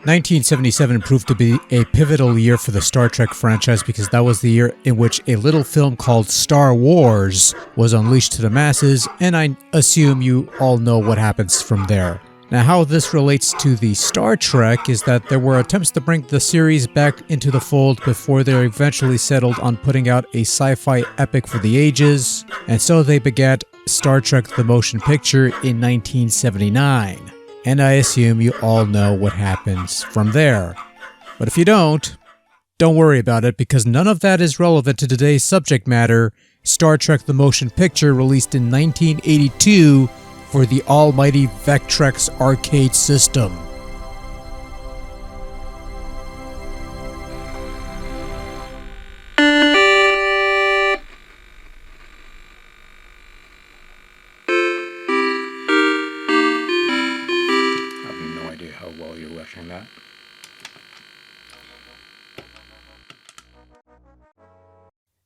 1977 proved to be a pivotal year for the Star Trek franchise because that was the year in which a little film called Star Wars was unleashed to the masses, and I assume you all know what happens from there. Now, how this relates to the Star Trek is that there were attempts to bring the series back into the fold before they eventually settled on putting out a sci-fi epic for the ages, and so they begat Star Trek the Motion Picture in 1979. And I assume you all know what happens from there. But if you don't worry about it because none of that is relevant to today's subject matter. Star Trek the Motion Picture released in 1982 for the almighty VECTREX Arcade System. That.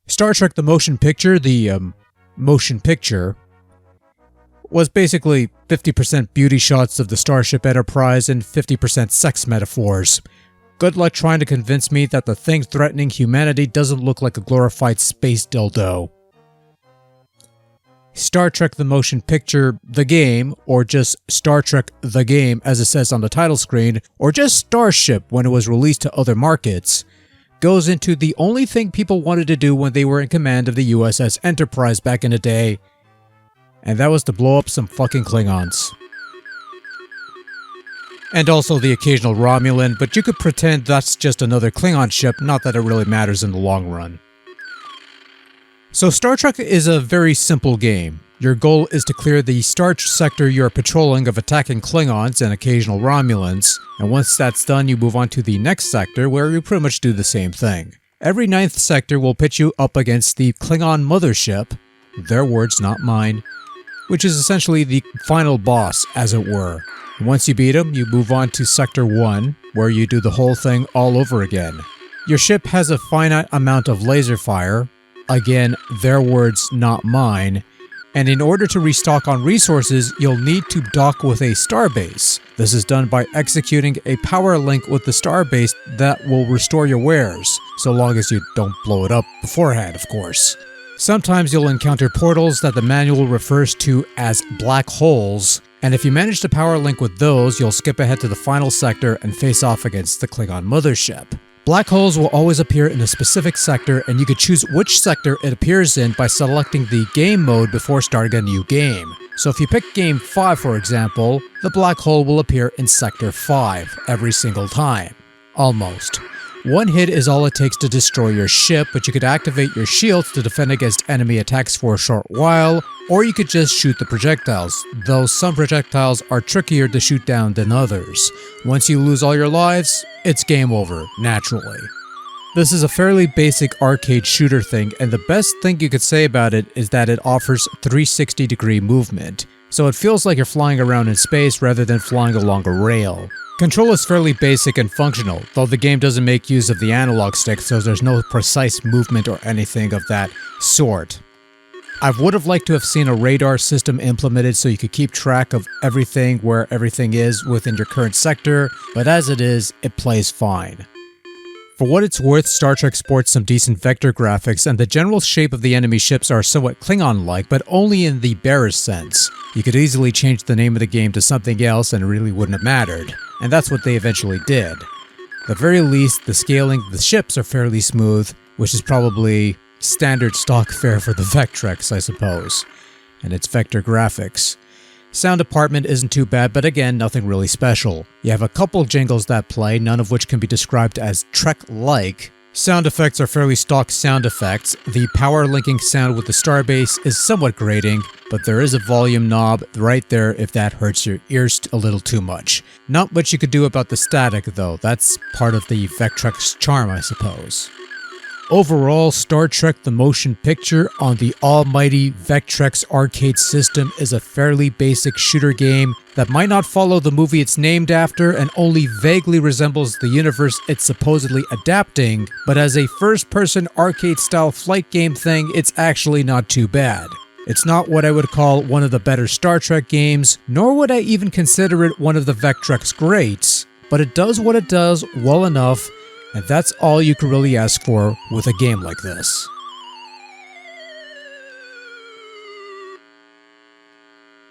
Star Trek the Motion Picture, motion picture, was basically 50% beauty shots of the Starship Enterprise and 50% sex metaphors. Good luck trying to convince me that the thing threatening humanity doesn't look like a glorified space dildo. Star Trek the Motion Picture, the game, or just Star Trek the game as it says on the title screen, or just Starship when it was released to other markets, goes into the only thing people wanted to do when they were in command of the USS Enterprise back in the day, and that was to blow up some fucking Klingons. And also the occasional Romulan, but you could pretend that's just another Klingon ship, not that it really matters in the long run. So Star Trek is a very simple game. Your goal is to clear the star sector you're patrolling of attacking Klingons and occasional Romulans, and once that's done you move on to the next sector where you pretty much do the same thing. Every 9th sector will pit you up against the Klingon mothership, their words not mine, which is essentially the final boss as it were. Once you beat him, you move on to Sector 1, where you do the whole thing all over again. Your ship has a finite amount of laser fire, again, their words, not mine, and in order to restock on resources, you'll need to dock with a starbase. This is done by executing a power link with the starbase that will restore your wares, so long as you don't blow it up beforehand, of course. Sometimes you'll encounter portals that the manual refers to as black holes, and if you manage to power link with those, you'll skip ahead to the final sector and face off against the Klingon mothership. Black holes will always appear in a specific sector, and you can choose which sector it appears in by selecting the game mode before starting a new game. So if you pick Game 5 for example, the black hole will appear in Sector 5 every single time. Almost. One hit is all it takes to destroy your ship, but you could activate your shields to defend against enemy attacks for a short while, or you could just shoot the projectiles, though some projectiles are trickier to shoot down than others. Once you lose all your lives, it's game over, naturally. This is a fairly basic arcade shooter thing, and the best thing you could say about it is that it offers 360-degree movement, so it feels like you're flying around in space rather than flying along a rail. Control is fairly basic and functional, though the game doesn't make use of the analog stick, so there's no precise movement or anything of that sort. I would have liked to have seen a radar system implemented so you could keep track of everything where everything is within your current sector, but as it is, it plays fine. For what it's worth, Star Trek sports some decent vector graphics, and the general shape of the enemy ships are somewhat Klingon-like, but only in the barest sense. You could easily change the name of the game to something else and it really wouldn't have mattered. And that's what they eventually did. At the very least, the scaling of the ships are fairly smooth, which is probably standard stock fare for the VECTREX, I suppose. And it's vector graphics. Sound department isn't too bad, but again, nothing really special. You have a couple jingles that play, none of which can be described as Trek-like. Sound effects are fairly stock sound effects. The power linking sound with the starbase is somewhat grating, but there is a volume knob right there if that hurts your ears a little too much. Not much you could do about the static though, that's part of the VECTREX charm, I suppose. Overall, Star Trek the Motion Picture on the almighty VECTREX Arcade System is a fairly basic shooter game that might not follow the movie it's named after and only vaguely resembles the universe it's supposedly adapting, but as a first-person arcade-style flight game thing, it's actually not too bad. It's not what I would call one of the better Star Trek games, nor would I even consider it one of the VECTREX greats, but it does what it does well enough, and that's all you can really ask for with a game like this.